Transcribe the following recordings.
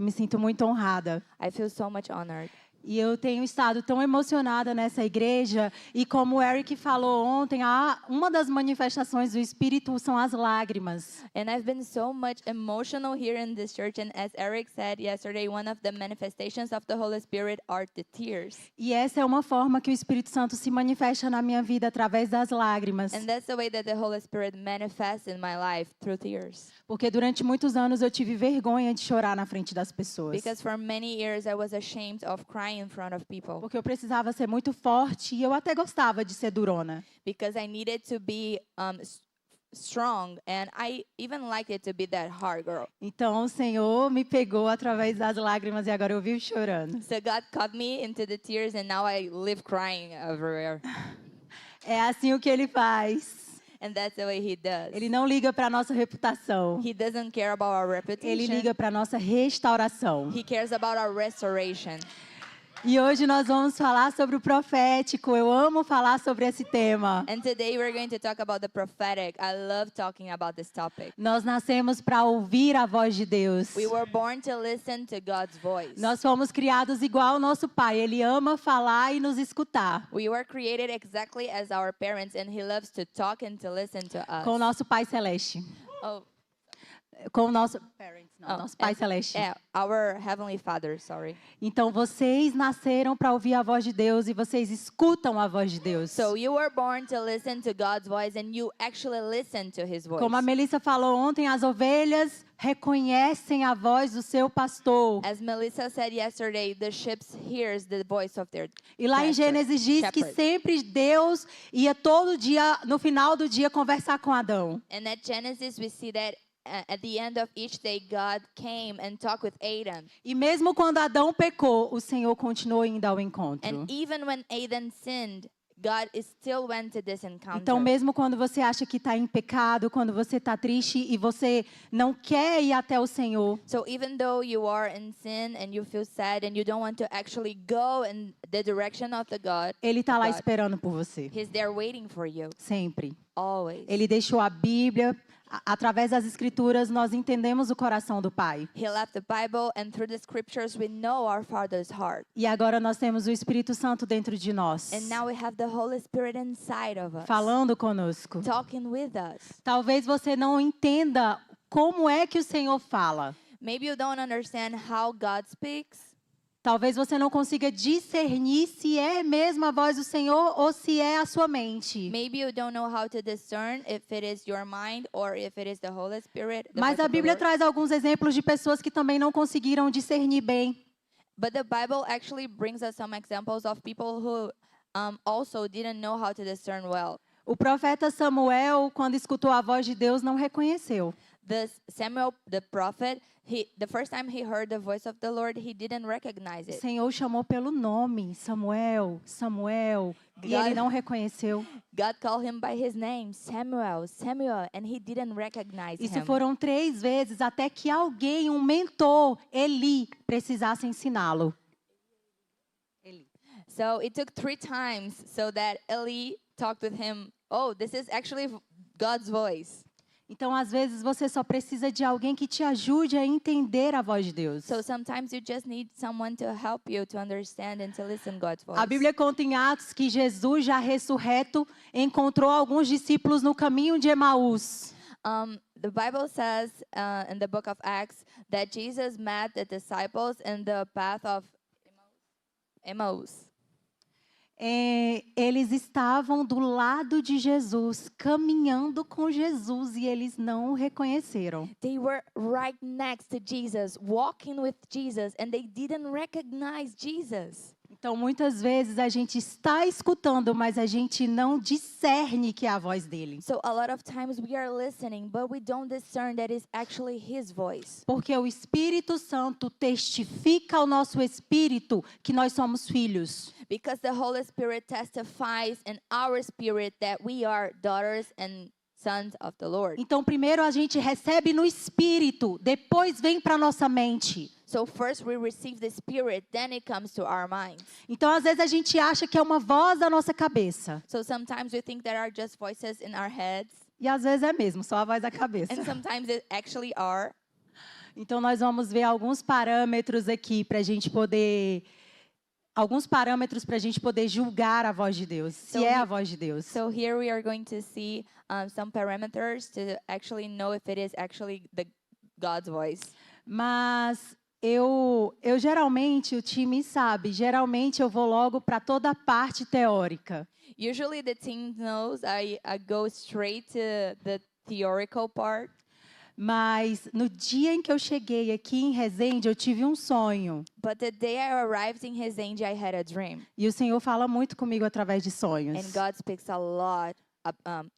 Me sinto muito honrada. I feel so much honored. E eu tenho estado tão emocionada nessa igreja. E como o Eric falou ontem, uma das manifestações do Espírito são as lágrimas. And I've been so much emotional here in this church. And as Eric said yesterday, one of the manifestations of the Holy Spirit are the tears. E essa é uma forma que o Espírito Santo se manifesta na minha vida através das lágrimas. And that's the way that the Holy Spirit manifests in my life, through tears. Porque durante muitos anos eu tive vergonha de chorar na frente das pessoas. Because for many years I was ashamed of crying in front of people. Porque eu precisava ser muito forte e eu até gostava de ser durona. Because I needed to be strong, and I even liked it to be that hard girl. Então o Senhor me pegou através das lágrimas e agora eu vivo chorando. So God caught me into the tears, and now I live crying everywhere. É assim o que Ele faz. And that's the way He does. Ele não liga para a nossa reputação. He doesn't care about our reputation. Ele liga para a nossa restauração. He cares about our restoration. E hoje nós vamos falar sobre o profético. Eu amo falar sobre esse tema. And today we're going to talk about the prophetic. I love talking about this topic. Nós nascemos para ouvir a voz de Deus. We were born to listen to God's voice. Nós fomos criados igual ao nosso Pai. Ele ama falar e nos escutar. We were created exactly as our parents, and He loves to talk and to listen to us. Com o nosso Pai Celeste. Oh. Com o nosso nosso Pai Celeste. Our Heavenly Father, sorry. Então vocês nasceram para ouvir a voz de Deus e vocês escutam a voz de Deus. So you were born to listen to God's voice, and you actually listen to His voice. Como a Melissa falou ontem, as ovelhas reconhecem a voz do seu pastor. As Melissa said yesterday, the sheep hears the voice of their E lá em Gênesis diz que sempre Deus ia todo dia, no final do dia, conversar com Adão. And at Genesis we see that at the end of each day, God came and talked with Adam. E mesmo quando Adão pecou, o Senhor continuou indo ao encontro. And even when Adam sinned, God still went to this encounter. Então, mesmo quando você acha que está em pecado, quando você está triste e você não quer ir até o Senhor, So even though you are in sin and you feel sad and you don't want to actually go in the direction of the God, Ele está lá esperando por você. He's there waiting for you. Sempre. Always. Ele deixou a Bíblia. Através das Escrituras, nós entendemos o coração do Pai. He left the Bible, and through the scriptures we know our Father's heart. E agora nós temos o Espírito Santo dentro de nós. And now we have the Holy Spirit inside of us. Falando conosco. Talking with us. Talvez você não entenda como é que o Senhor fala. Maybe you don't understand how God speaks. Talvez você não consiga discernir se é mesmo a voz do Senhor ou se é a sua mente. Maybe you don't know how to discern if it is your mind or if it is the Holy Spirit. Mas a Bíblia traz alguns exemplos de pessoas que também não conseguiram discernir bem. But the Bible actually brings us some examples of people who also didn't know how to discern well. O profeta Samuel, quando escutou a voz de Deus, não reconheceu. Samuel, the prophet, the first time he heard the voice of the Lord, he didn't recognize O it. Senhor chamou pelo nome, Samuel, Samuel, e ele não reconheceu. God called him by his name, Samuel, Samuel, and he didn't recognize Isso him. foram 3 vezes até que alguém, um mentor, Eli, precisasse ensiná-lo. So it took 3 times so that Eli talked with him. Oh, this is actually God's voice. Então, às vezes, você só precisa de alguém que te ajude a entender a voz de Deus. So sometimes you just need someone to help you to understand and to listen God's voice. A Bíblia conta em Atos que Jesus, já ressurreto, encontrou alguns discípulos no caminho de Emaús. The Bible says in the book of Acts that Jesus met the disciples in the path of Emmaus. Eles estavam do lado de Jesus, caminhando com Jesus, e eles não o reconheceram. They were right next to Jesus, walking with Jesus, and they didn't recognize Jesus. Então, muitas vezes a gente está escutando, mas a gente não discerne que é a voz dele. So a lot of times we are listening, but we don't discern that it's actually His voice. Porque o Espírito Santo testifica ao nosso espírito que nós somos filhos. Because the Holy Spirit testifies in our spirit that we are daughters and sons of the Lord. Então, primeiro a gente recebe no espírito, depois vem para nossa mente. So first we receive the Spirit, then it comes to our minds. Então, às vezes a gente acha que é uma voz da nossa cabeça. So sometimes we think there are just voices in our heads. E às vezes é mesmo, só a voz da cabeça. And sometimes it actually are. Então, nós vamos ver alguns parâmetros aqui para a gente poder julgar a voz de Deus, se So é he- a voz de Deus. So here we are going to see some parameters to actually know if it is actually God's voice. Mas eu geralmente, o time sabe, geralmente eu vou logo para toda a parte teórica. Usually the team knows I go straight to the theoretical part. Mas no dia em que eu cheguei aqui em Resende, eu tive um sonho. But the day I arrived in Resende, I had a dream. E o Senhor fala muito comigo através de sonhos. And God speaks a lot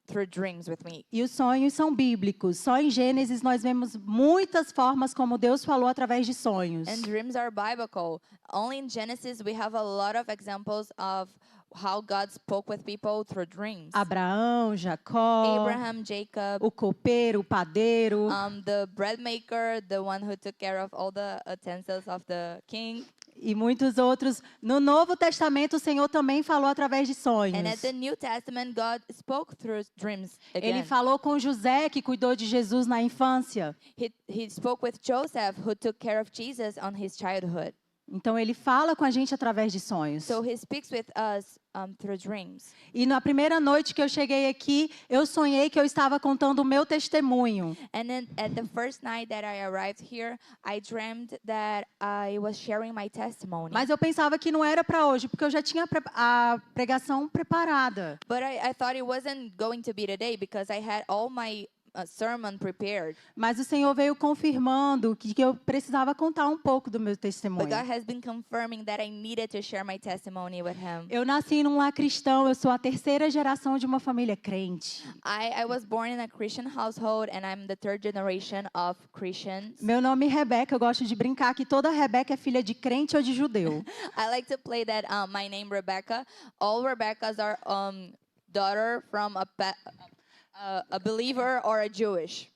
through dreams with me. E os sonhos são bíblicos. Só em Gênesis nós vemos muitas formas como Deus falou através de sonhos. And dreams are biblical. Only in Genesis we have a lot of examples of how God spoke with people through dreams. Abraão, Jacó, Abraham, Jacob, o copeiro, o padeiro. the bread maker, the one who took care of all the utensils of the king. E muitos outros. No Novo Testamento, o Senhor também falou através de sonhos. And at the New Testament, God spoke through dreams again. Ele falou com José, que cuidou de Jesus na infância. He spoke with Joseph, who took care of Jesus on his childhood. Então, ele fala com a gente através de sonhos. So he speaks with us through dreams. E na primeira noite que eu cheguei aqui, eu sonhei que eu estava contando o meu testemunho. And then at the first night that I arrived here, I dreamed that I was sharing my testimony. Mas eu pensava que não era para hoje, porque eu já tinha a pregação preparada. But I thought it wasn't going to be today because I had all my sermon prepared. Mas o Senhor veio confirmando que eu precisava contar um pouco do meu But testemunho. God has been confirming that I needed to share my testimony with him. Eu nasci num lar cristão, eu sou a terceira geração de uma família crente. I was born in a Christian household and I'm the third generation of Christians. Meu nome é Rebeca, eu gosto de brincar que toda Rebeca é filha de crente ou de judeu. I like to play that my name Rebecca. All Rebeccas are daughter from a believer or a Jewish.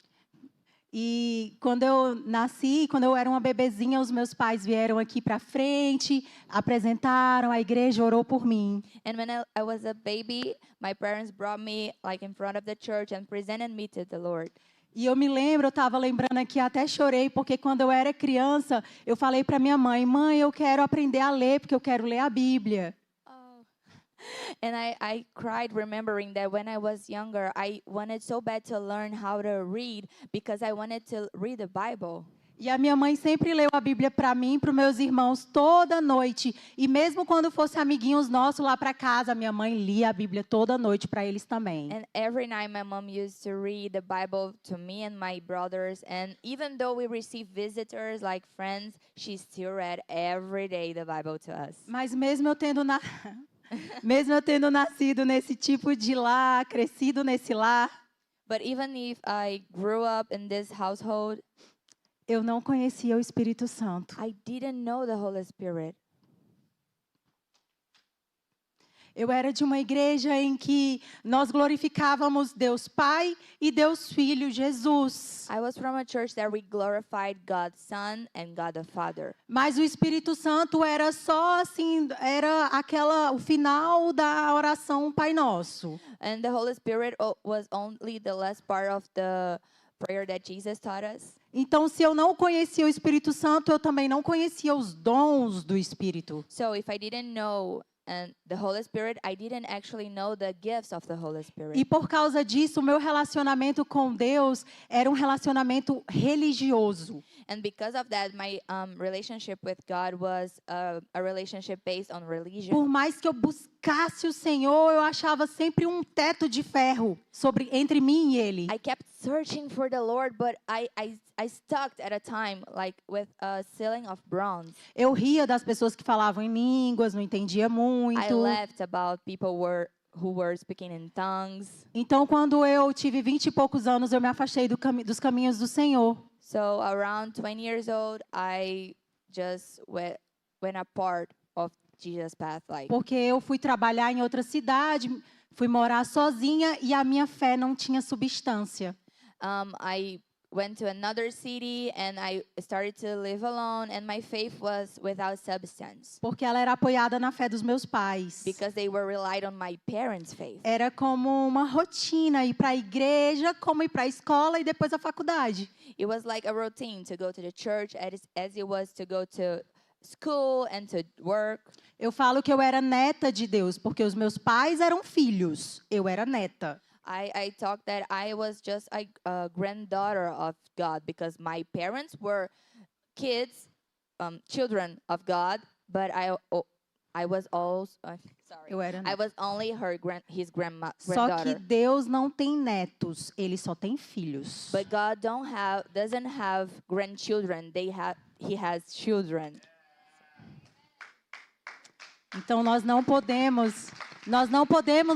E quando eu nasci, quando eu era uma bebezinha, os meus pais vieram aqui para frente, apresentaram, a igreja orou por mim. And when I was a baby, my parents brought me like in front of the church and presented me to the Lord. E eu me lembro, eu estava lembrando aqui, até chorei, porque quando eu era criança, eu falei para minha mãe, mãe, eu quero aprender a ler, porque eu quero ler a Bíblia. And I cried remembering that when I was younger, I wanted so bad to learn how to read because I wanted to read the Bible. E a minha mãe sempre leu a Bíblia para mim e para os meus irmãos toda noite. E mesmo quando fosse amiguinhos nossos lá para casa, minha mãe lia a Bíblia toda noite para eles também. And every night my mom used to read the Bible to me and my brothers. And even though we received visitors like friends, she still read every day the Bible to us. Mas mesmo eu tendo nascido nesse tipo de lar, crescido nesse lar, But even if I grew up in this household, eu não conhecia o Espírito Santo. I didn't know the Holy Spirit. Eu era de uma igreja em que nós glorificávamos Deus Pai e Deus Filho, Jesus. I was from a church that we glorified God Son and God the Father. Mas o Espírito Santo era só assim, era o final da oração Pai Nosso. And the Holy Spirit was only the last part of the prayer that Jesus taught us. Então, se eu não conhecia o Espírito Santo, eu também não conhecia os dons do Espírito. So if I didn't know the Holy Spirit, I didn't actually know the gifts of the Holy Spirit. E por causa disso, o meu relacionamento com Deus era um relacionamento religioso. And because of that, my relationship with God was a relationship based on religion. Por mais que eu buscasse o Senhor, eu achava sempre um teto de ferro entre mim e Ele. I kept searching for the Lord, but I stuck at a time like with a ceiling of bronze. Eu ria das pessoas que falavam em línguas, não entendia I muito. laughed about people who were speaking in tongues. Então, quando eu tive 20 e poucos anos, eu me afastei dos caminhos do Senhor. So around 20 years old, I just went apart of Jesus' path. Like, Porque eu fui trabalhar em outra cidade, fui morar sozinha e a minha fé não tinha substância. I went to another city and I started to live alone, and my faith was without substance Porque ela era apoiada na fé dos meus pais. because they were relied on my parents' faith. Era como uma rotina ir para a igreja, como ir para a escola e depois a faculdade. It was like a routine to go to the church as it was to go to school and to work. Eu falo que eu era neta de Deus, porque os meus pais eram filhos, eu era neta. I talk that I was just a granddaughter of God because my parents were kids, children of God, but I was also sorry. Eu era I neta. was only his Só que granddaughter. Deus não tem netos, ele só tem filhos. But God doesn't have grandchildren. He has children. Então nós não podemos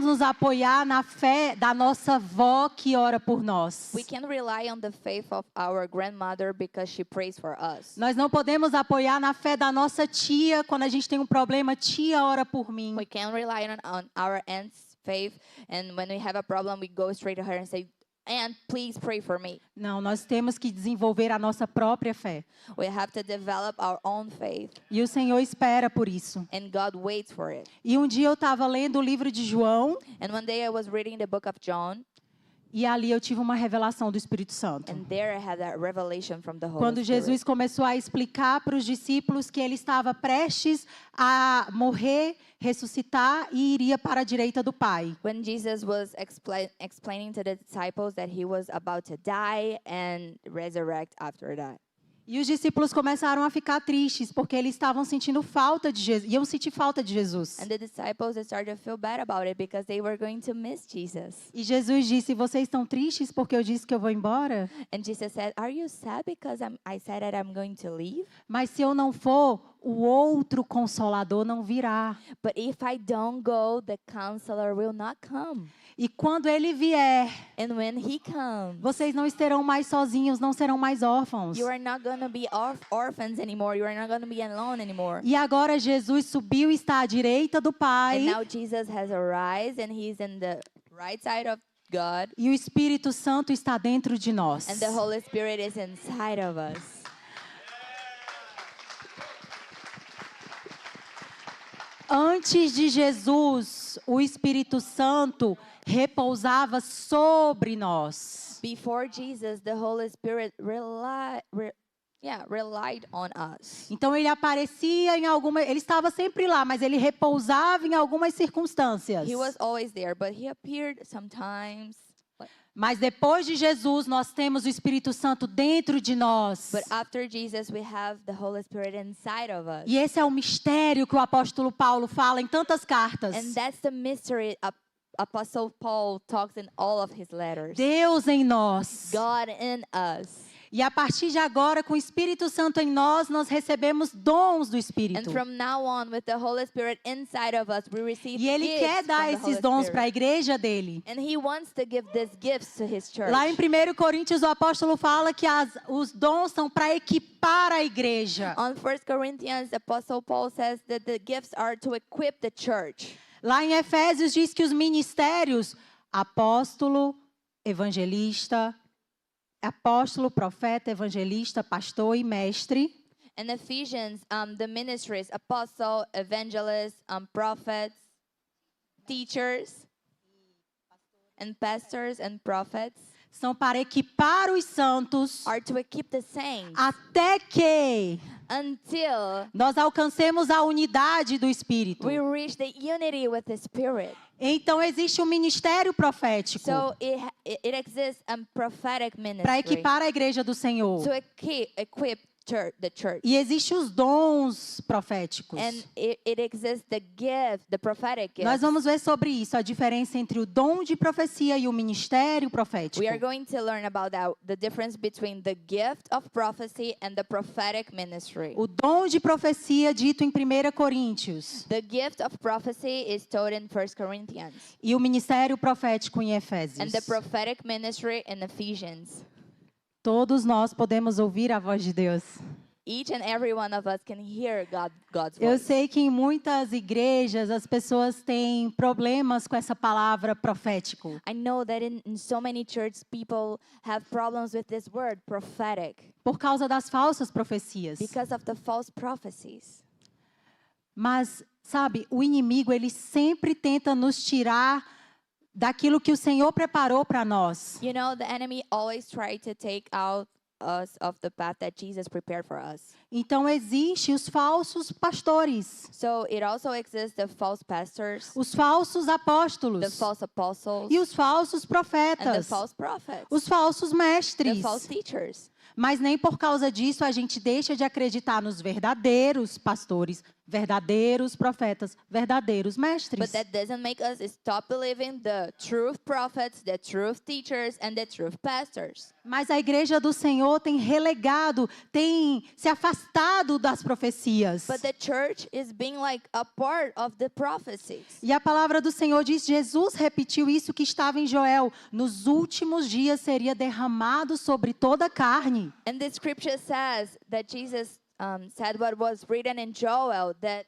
nos apoiar na fé da nossa avó que ora por nós. We can rely on the faith of our grandmother because she prays for us. Nós não podemos apoiar na fé da nossa tia quando a gente tem um problema, tia ora por mim. We can rely on our aunt's faith, and when we have a problem, we go straight to her and say, "Aunt, please pray for me." Não, nós temos que desenvolver a nossa própria fé. We have to develop our own faith, E o Senhor espera por isso. and God waits for it. E um dia eu estava lendo o livro de João And one day I was reading the book of John, e ali eu tive uma revelação do Espírito Santo. and there I had a revelation from the Holy Quando Spirit. Jesus começou a explicar para os discípulos que ele estava prestes a morrer, ressuscitar e iria para a direita do Pai. When Jesus was explaining to the disciples that he was about to die and resurrect after that. E os discípulos começaram a ficar tristes porque eles estavam sentindo falta de Jesus, iam sentir falta de Jesus. And the disciples they started to feel bad about it because they were going to miss Jesus. E Jesus disse: "Vocês estão tristes porque eu disse que eu vou embora? And Jesus said, "Are you sad because I said that I'm going to leave? Mas se eu não for, o outro consolador não virá. But if I don't go, the counselor will not come. E quando ele vier, And when he comes, vocês não estarão mais sozinhos, não serão mais órfãos." you are not going to be orphans anymore. You are not going to be alone anymore." E agora Jesus subiu e está à direita do Pai. And now Jesus has arisen and he's in the right side of God. E o Espírito Santo está dentro de nós. And the Holy Spirit is inside of us. Antes de Jesus, o Espírito Santo repousava sobre nós. Before Jesus, the Holy Spirit relied on us. Então ele aparecia em alguma, ele estava sempre lá, mas ele repousava em algumas circunstâncias. He was always there, but he appeared sometimes. Mas depois de Jesus, nós temos o Espírito Santo dentro de nós. But after Jesus, we have the Holy Spirit inside of us. E esse é o mistério que o apóstolo Paulo fala em tantas cartas. And that's the mystery Apostle Paul talks in all of his letters. Deus em nós. God in us. E a partir de agora, com o Espírito Santo em nós, nós recebemos dons do And Espírito. from now on, with the Holy Spirit inside of us, we receive E ele gifts quer dar from the esses Holy dons para a Spirit. igreja dele. And he wants to give these gifts to his church. Lá em 1 Coríntios, o apóstolo fala que os dons são para equipar a igreja. On 1 Corinthians, Apostle Paul says that the gifts are to equip the church. Lá em Efésios diz que os ministérios, apóstolo, evangelista, profeta, evangelista, pastor e mestre, In Ephesians, the ministries, apostle, evangelist, prophets, teachers, and pastors and prophets são para equipar os santos are to equip the saints até que until nós alcancemos a unidade do Espírito. we reach the unity with the Spirit. Então existe um ministério profético So it exists a prophetic para ministry equipar a igreja do Senhor. to equip the church. E existem os dons proféticos. And it exists the gift, the prophetic gift. Nós vamos ver sobre isso, a diferença entre o dom de profecia e o ministério profético. We are going to learn about that, the difference between the gift of prophecy and the prophetic ministry. O dom de profecia dito em 1 Coríntios The gift of prophecy is taught in 1 Corinthians, e o ministério profético em Efésios. and the prophetic ministry in Ephesians. Todos nós podemos ouvir a voz de Deus. each and every one of us can hear God's Eu voice. sei que em muitas igrejas as pessoas têm problemas com essa palavra profético. I know that in so many church people have problems with this word, prophetic, Por causa das falsas profecias. because of the false prophecies. Mas, sabe, o inimigo, ele sempre tenta nos tirar daquilo que o Senhor preparou para nós. You know, the enemy always tries to take out us of the path that Jesus prepared for us. Então, existem os falsos pastores, So it also exists the false pastors, os falsos apóstolos the false apostles, e os falsos and the profetas, false prophets, os falsos the mestres. false teachers. Mas nem por causa disso a gente deixa de acreditar nos verdadeiros pastores, verdadeiros profetas, verdadeiros mestres. But that doesn't make us stop believing the truth prophets, the truth teachers, and the truth pastors. Mas a igreja do Senhor tem relegado, tem se afastado das profecias. But the church is being like a part of the prophecies. E a palavra do Senhor diz, Jesus repetiu isso que estava em Joel, nos últimos dias seria derramado sobre toda a carne. And the scripture says that Jesus said what was written in Joel, that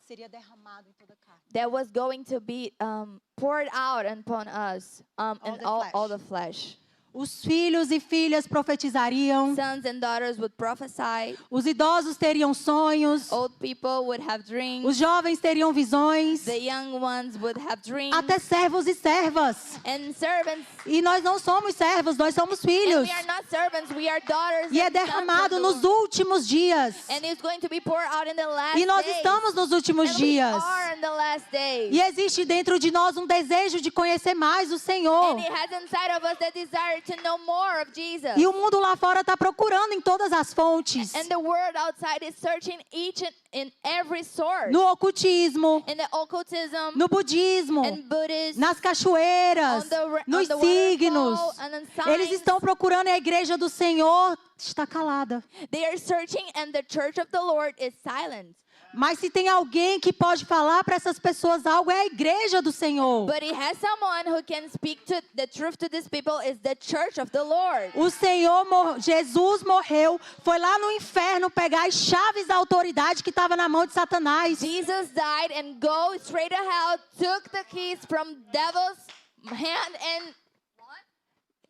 Seria derramado em toda a carne. that was going to be poured out upon us in the all flesh. the flesh. Os filhos e filhas profetizariam, Sons and daughters would prophesy. os idosos teriam sonhos, Old people would have dreams. os jovens teriam visões, The young ones would have dreams. até servos e servas. And servants. E nós não somos servos, nós somos And filhos. we are not servants, we are daughters. E é and sons of derramado the nos Lord. últimos dias. And it's going to be poured out in the last E nós days. estamos nos últimos And dias. we are in the last days. E existe dentro de nós um desejo de conhecer mais o Senhor. And it has inside of us the desire to know more of Jesus. E o mundo lá fora está procurando em todas as fontes. And the world outside is searching each and in every source. No ocultismo, In the occultism, no budismo, and Buddhism, nas cachoeiras, nos on the signos. waterfall, and on Eles signs. estão procurando e a igreja do Senhor está calada. They are searching and the church of the Lord is silent. Mas se tem alguém que pode falar para essas pessoas algo, é a igreja do Senhor. But it has someone who can speak to the truth to these people is the church of the Lord. O Senhor, Jesus morreu, foi lá no inferno pegar as chaves da autoridade que estava na mão de Satanás. Jesus died and go straight to hell, took the keys from devil's hand and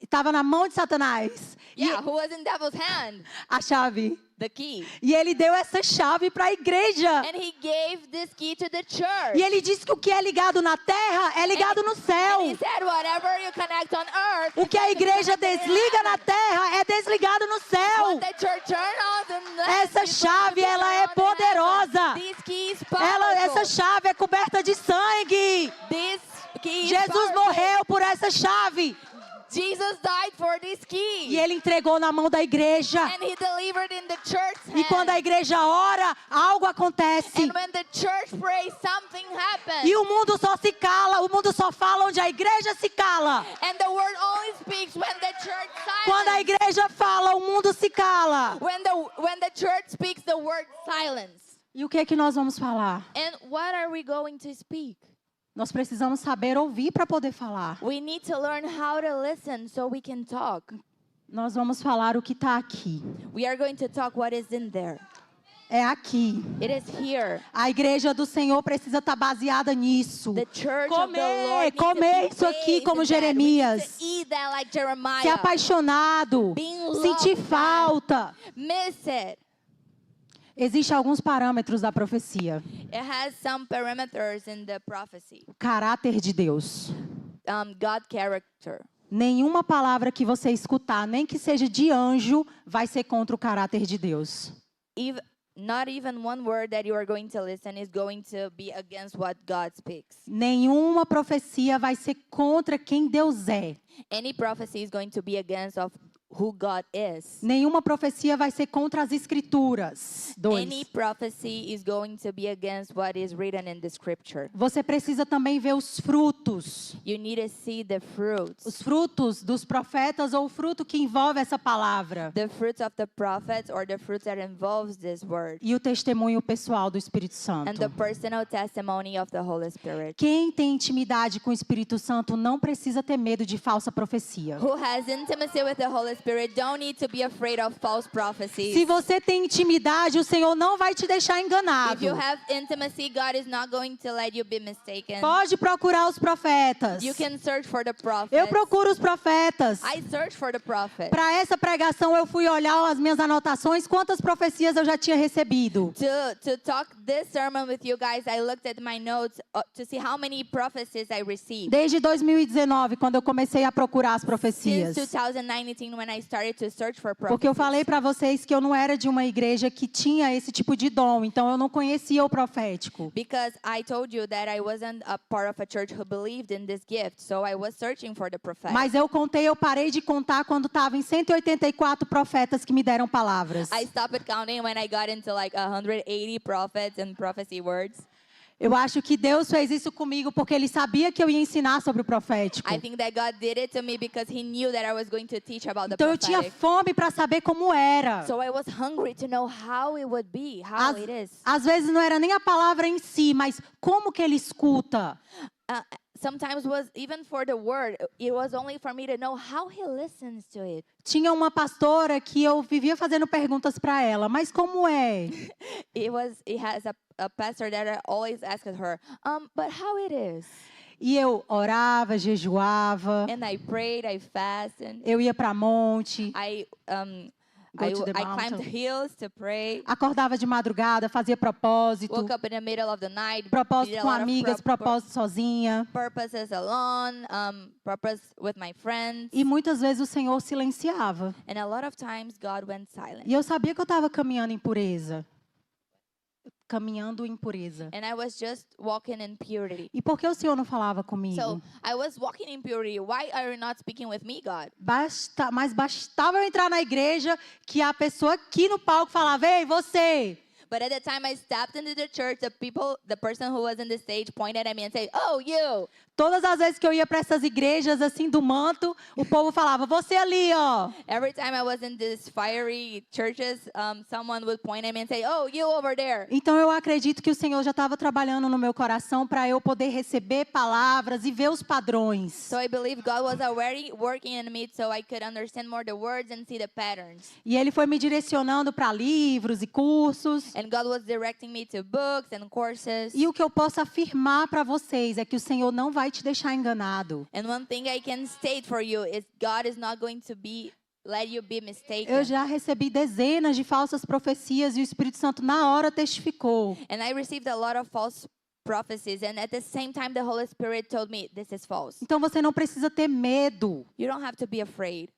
Estava na mão de Satanás. who was in devil's hand? A chave. The key. E ele deu essa chave para a igreja. And he gave this key to the church. E ele disse que o que é ligado na terra é ligado no céu. And he said, whatever you connect on earth, O que a igreja desliga na terra é desligado no céu. what the church turn on in the Essa chave, ela é poderosa. These keys Essa powerful. chave é coberta de sangue. This key is Jesus powerful. morreu por essa chave. Jesus died for this key. E ele entregou na mão da igreja. And he delivered in the church's E quando a hand. igreja ora, algo acontece. And when the church prays, something happens. E o mundo só se cala, o mundo só fala onde a igreja se cala. And the word only speaks when the church Quando a silence. igreja fala, o mundo se cala. When the church speaks, the word silence. E o que é que nós vamos falar? And what are we going to speak? Nós precisamos saber ouvir para poder falar. We need to learn how to listen so we can talk. Nós vamos falar o que está aqui. We are going to talk what is in there. É aqui. It is here. A igreja do Senhor precisa estar baseada nisso. The church of the Comer, Lord needs to comer be isso aqui bathed como in that. We need Jeremias. to eat that like Jeremiah. Ser apaixonado, Being loved sentir by- falta. Miss it. Existem alguns parâmetros da profecia. It has some parameters in the prophecy. O caráter de Deus. God character. Nenhuma palavra que você escutar, nem que seja de anjo, vai ser contra o caráter de Deus. Not even one word that you are going to listen is going to be against what God speaks. Nenhuma profecia vai ser contra quem Deus é. Any prophecy is going to be against of who God is. Nenhuma profecia vai ser contra as escrituras. Any 2. prophecy is going to be against what is written in the scripture. Você precisa também ver os frutos. You need to see the fruits. Os frutos dos profetas ou o fruto que envolve essa palavra. The fruits of the prophets or the fruits that involves this word. E o testemunho pessoal do Espírito And the Santo. personal testimony of the Holy Spirit. Quem tem intimidade com o Espírito Santo não precisa ter medo de falsa profecia. Who has intimacy with the Holy Spirit, don't need to be afraid of false prophecies. Se você tem intimidade, o Senhor não vai te deixar If enganado. you have intimacy, God is not going to let you be mistaken. Pode procurar os profetas. You can search for the Eu prophets. procuro os profetas. I search for the prophet. Para essa pregação, eu fui olhar as minhas anotações, quantas profecias eu já tinha recebido. To talk this sermon with you guys, I looked at my notes to see how many prophecies I received. Desde 2019, quando eu comecei a procurar as Since profecias. 2019, when I started to search for Porque eu prophecies. falei para vocês que eu não era de uma igreja que tinha esse tipo de dom, então eu não conhecia o profético. Because I told you that I wasn't a part of a church who believed in this gift, so I was searching for the prophetic. Mas eu parei de contar quando estava em 184 profetas que me deram palavras. I stopped counting when I got into like 180 prophets and prophecy words. Eu acho que Deus fez isso comigo porque Ele sabia que eu ia ensinar sobre o profético. I think that God did it to me because He knew that I was going to teach about the Então eu tinha prophetic. fome para saber como era. So I was hungry to know how it would be, how Às, it is. às vezes não era nem a palavra em si, mas como que Ele escuta. Sometimes was even for the word, it was only for me to know how He listens to it. Tinha uma pastora que eu vivia fazendo perguntas para ela, mas como é? It has a pastor that I always asked her, but how it is? E eu orava, jejuava, And I prayed, I fasted, eu ia para monte, I to the climbed mountain. hills to pray. acordava de madrugada, fazia propósito, Woke up in the middle of the night. propósito did a com lot of amigas, propósito sozinha. purposes alone, purpose with my friends. E muitas vezes o Senhor silenciava. And a lot of times God went silent. E eu sabia que eu estava caminhando em pureza. Caminhando em pureza. And I was just walking in purity. E por que o Senhor não falava comigo? So I was walking in purity. Why are you not speaking with me, God? Mas bastava eu entrar na igreja que a pessoa aqui no palco falava: "Ei, você!" But at the time I stepped into the church, the person who was in the stage pointed at me and said, "Oh, you." Todas as vezes que eu ia para essas igrejas assim do manto, o povo falava: "Você ali, ó." Every time I was in these fiery churches, someone would point at me and say, "Oh, you over there." Então eu acredito que o Senhor já estava trabalhando no meu coração para eu poder receber palavras e ver os padrões. So I believe God was already working in me so I could understand more the words and see the patterns. E Ele foi me direcionando para livros e cursos. And God was directing me to books and courses. E o que eu posso afirmar para vocês é que o Senhor não vai te deixar enganado. And one thing I can state for you is God is not going to let you be mistaken. Eu já recebi dezenas de falsas profecias e o Espírito Santo na hora testificou. And I received a lot of false prophecies, and at the same time the Holy Spirit told me this is false. Então você não precisa ter medo. You don't have to be afraid.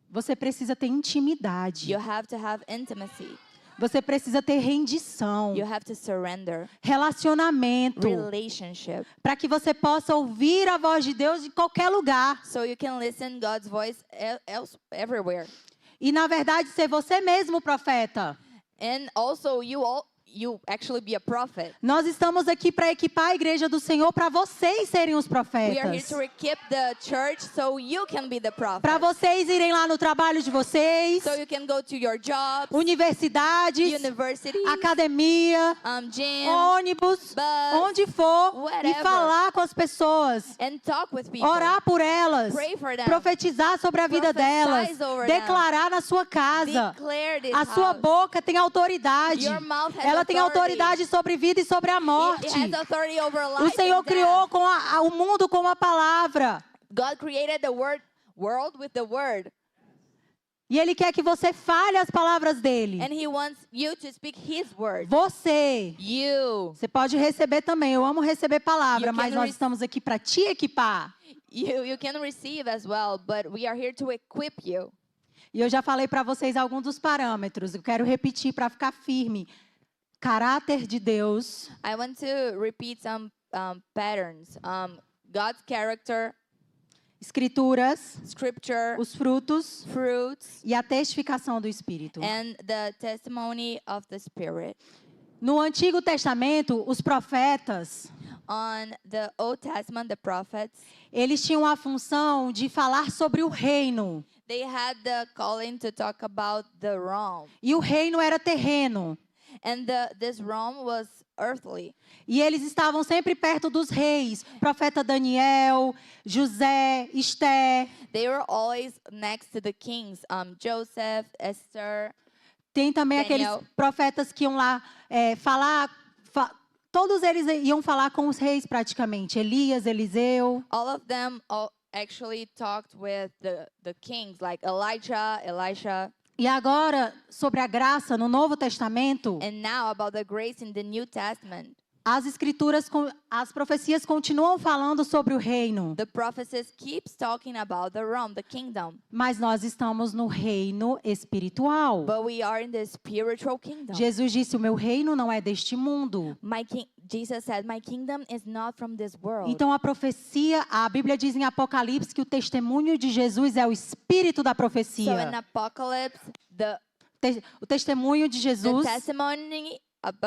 Você precisa ter intimidade. You have to have intimacy. Você precisa ter rendição, You have to surrender. relacionamento, Relationship. para que você possa ouvir a voz de Deus em qualquer lugar. So you can listen God's voice everywhere. E na verdade ser você mesmo o profeta. And also you actually be a prophet. Nós estamos aqui para equipar a igreja do Senhor para vocês serem os We are here profetas. to equip the church so you can be the prophet. Para vocês irem lá no trabalho de vocês, So you can go to your jobs, universidades, universities, academia, gym, ônibus, bus, onde for, e whatever. falar com as pessoas, and talk with people. orar por elas, Pray for them. profetizar sobre a vida Prophesize delas, over them. declarar na sua casa. Declare this A sua house. boca tem autoridade. Your mouth has Ela tem autoridade sobre vida e sobre a It morte. has authority over O life Senhor and death. criou o mundo com a palavra. God created the world with the word. E Ele quer que você fale as palavras dele. And He wants you to speak His word. Você Você pode receber também. Eu amo receber palavra, You mas can nós estamos aqui para te equipar. You can receive as well, but we are here to equip you. E eu já falei para vocês alguns dos parâmetros. Eu quero repetir para ficar firme. Caráter de Deus, I want to repeat some patterns. God's character, escrituras, scripture, os frutos fruits, e a testificação do Espírito. and the testimony of the Spirit. No Antigo Testamento, os profetas, On the Old Testament, the prophets, eles tinham a função de falar sobre o reino. they had the calling to talk about the realm. E o reino era terreno. And this Rome was earthly. E eles estavam sempre perto dos reis, profeta Daniel, José, Esther. They were always next to the kings, Joseph, Esther. Tem também Daniel. aqueles profetas que iam lá falar. Todos eles iam falar com os reis praticamente. Elias, Eliseu. All of them actually talked with the kings, like Elijah, Elisha. E agora, sobre a graça no Novo Testamento, And now about the grace in the New Testament. as escrituras, as profecias continuam falando sobre o reino. The prophecies keeps talking about the Rome, the kingdom. Mas nós estamos no reino espiritual. But we are in the spiritual kingdom. Jesus disse, o meu reino não é deste mundo. Jesus said, my kingdom is not from this world. Então a profecia, a Bíblia diz em Apocalipse que o testemunho de Jesus é o espírito da So in profecia. Apocalypse, O testemunho de the Jesus testimony of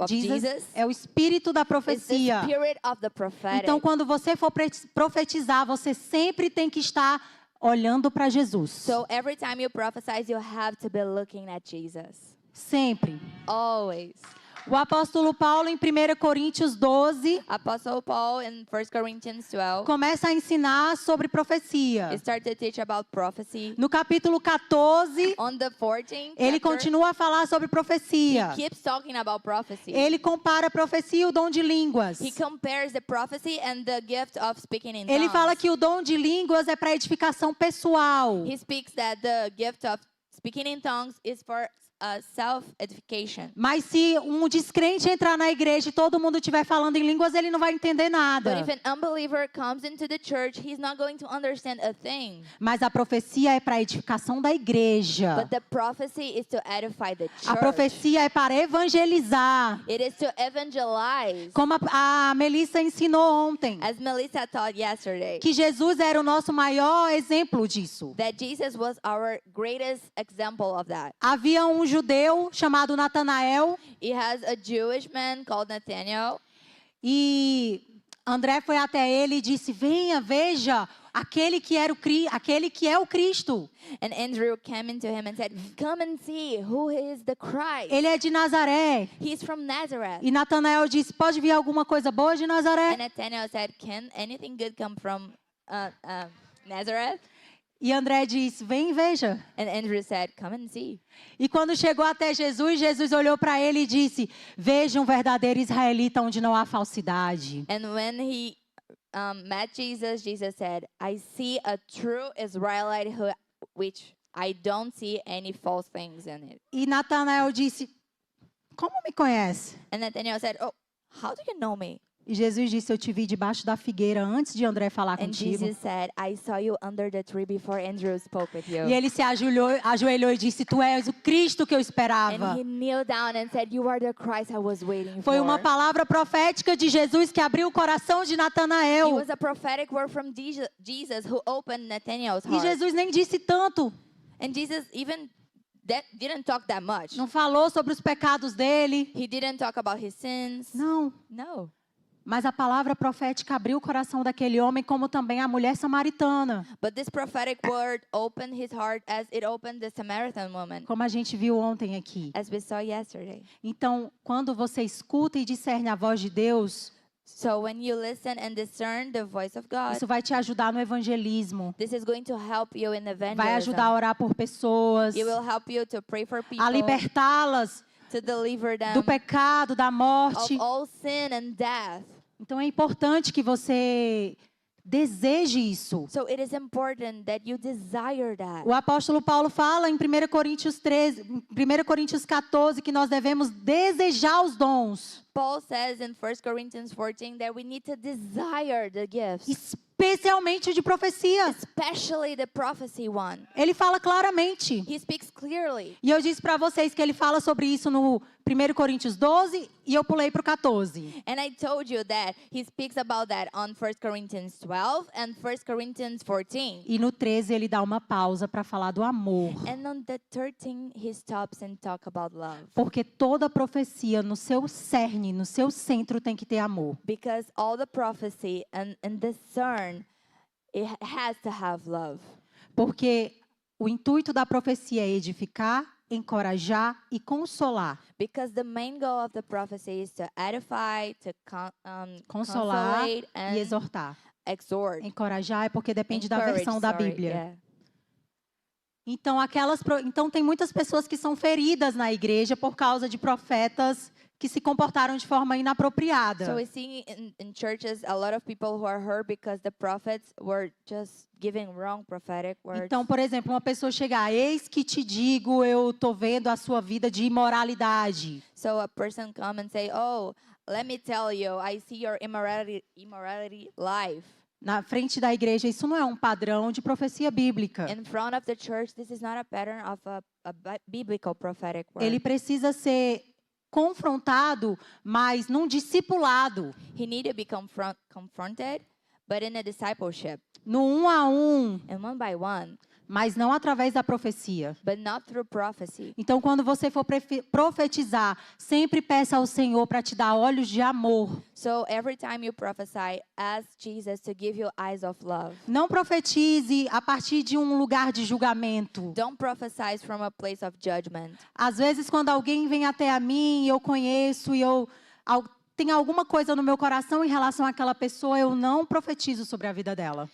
Jesus é o espírito da is the profecia. spirit of the prophetic. Então, quando você for profetizar, você sempre tem que estar olhando para Jesus. So every time you prophesize, you have to be looking at Jesus. Sempre. Always. O apóstolo Paulo, em 1 Coríntios 12, Apostle Paul in 1 Corinthians 12 começa a ensinar sobre profecia. started to teach about prophecy. No capítulo 14, On the 14th ele chapter, continua a falar sobre profecia. keeps talking about prophecy. Ele compara a profecia e o dom de línguas. He compares the prophecy and the gift of speaking in Ele tongues. fala que o dom de línguas é para edificação pessoal. He speaks that the gift of speaking in tongues is for self-edification. Mas se um descrente entrar na igreja e todo mundo estiver falando em línguas, ele não vai entender But nada. if an unbeliever comes into the church, he's not going to understand a thing. Mas a profecia é para a edificação da igreja. But the prophecy is to edify the A church. profecia é para evangelizar. It is to evangelize. Como a Melissa ensinou ontem. As Melissa taught yesterday, Que Jesus era o nosso maior exemplo disso. that Jesus was our greatest example of that. Havia um judeu chamado Natanael He has a Jewish man called Nathaniel, e André foi até ele e disse: "Venha, veja aquele que é o Cristo. and Andrew came into him and said, "Come and see who is the Christ. Ele é de Nazaré." He's from Nazareth." E Natanael disse: "Pode vir alguma coisa boa de And Nazaré?" Nathaniel said, "Can anything good come from Nazareth?" E André disse: "Vem e veja." And Andrew said, "Come and see." E quando chegou até Jesus, Jesus olhou para ele e disse: "Veja um verdadeiro israelita onde não há falsidade." And when he met Jesus, Jesus said, "I see a true Israelite which I don't see any false things in it." E Natanael disse: "Como me conhece?" And Nathaniel said, "Oh, how do you know me?" E Jesus disse: "Eu te vi debaixo da figueira antes de André falar And contigo." Jesus said, "I saw you under the tree before Andrew spoke with you." E ele se ajoelhou e disse: "Tu és o Cristo que eu And esperava." he kneeled down and said, "You are the Christ I was waiting Foi uma for." palavra profética de Jesus que abriu o coração de It Natanael. was a prophetic word from Jesus who opened Nathaniel's E heart. Jesus nem disse tanto. And Jesus even didn't talk that much. Não falou sobre os pecados dele. He didn't talk about his sins. Não. No. Mas a palavra profética abriu o coração daquele homem, como também a mulher samaritana. But this prophetic word opened his heart as it opened the Samaritan woman, Como a gente viu ontem aqui. as we saw yesterday. Então, quando você escuta e discerne a voz de Deus, So when you listen and discern the voice of God, isso vai te ajudar no evangelismo. this is going to help you in Vai ajudar a evangelism. orar por pessoas, It will help you to pray for people, a libertá-las to deliver them do pecado, da morte. of all sin and death. Então é importante que você deseje isso. So it is important that you desire that. O apóstolo Paulo fala em 1 Coríntios 13, em 1 Coríntios 14 que nós devemos desejar os dons, Paul says in 1 Corinthians 14 that we need to desire the gifts, especialmente o de profecia. especially the prophecy one. Ele fala claramente. He speaks clearly. E eu disse para vocês que ele fala sobre isso no 1 Coríntios 12 e eu pulei para o 14. And I told you that he speaks about that on 1 Corinthians 12 and 1 Corinthians 14. E no 13 ele dá uma pausa para falar do amor. And on the 13, he stops and talk about love. Porque toda profecia no seu cerne, no seu centro tem que ter amor. Because all the prophecy and discern, it has to have love. Porque o intuito da profecia é edificar, encorajar e consolar. Because the main goal of the prophecy is to edify, to Consolar consolate, e and exortar. exhort. Encorajar é porque depende da Encourage, versão da sorry, Bíblia. yeah. Então tem muitas pessoas que são feridas na igreja por causa de profetas que se comportaram de forma So inapropriada. we see in churches a lot of people who are hurt because the prophets were just giving wrong prophetic words. Então, por exemplo, uma pessoa chegar, eis que te digo, eu tô vendo a sua vida de imoralidade. So a person come and say, "Oh, let me tell you, I see your immorality life." Na frente da igreja, isso não é um padrão de profecia bíblica. In front of the church, this is not a pattern of a biblical prophetic word. Ele precisa ser confrontado, mas num discipulado, He need to be confronted, but in a discipleship, no 1 a 1, and one by one, mas não através da profecia. but not through prophecy. Então, quando você for profetizar, sempre peça ao Senhor para te dar olhos de amor. So every time you prophesy, ask Jesus to give you eyes of love. Não profetize a partir de um lugar de julgamento. Don't prophesy from a place of judgment. Às vezes, quando alguém vem até a mim, eu conheço e tem alguma coisa no meu coração em relação àquela pessoa, eu não profetizo sobre a vida dela.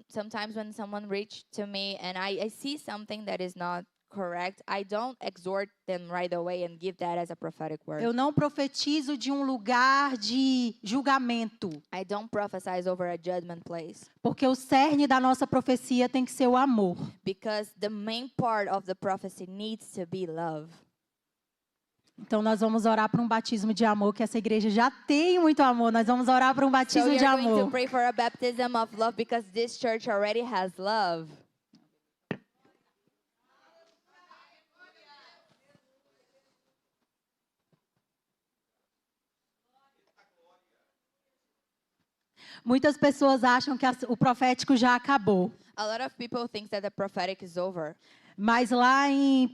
Sometimes when someone reach to me and I see something that is not correct, I don't exhort them right away and give that as a prophetic word. Eu não profetizo de um lugar de julgamento, I don't prophesize over a judgment place, porque o cerne da nossa profecia tem que ser o amor. because the main part of the prophecy needs to be love. Então, nós vamos orar por um batismo de amor, que essa igreja já tem muito amor. Nós vamos orar por um So batismo we de are going to amor. pray for a baptism of love because this church already has love. Muitas pessoas acham que o profético já acabou. A lot of people think that the prophetic is over. Mas lá em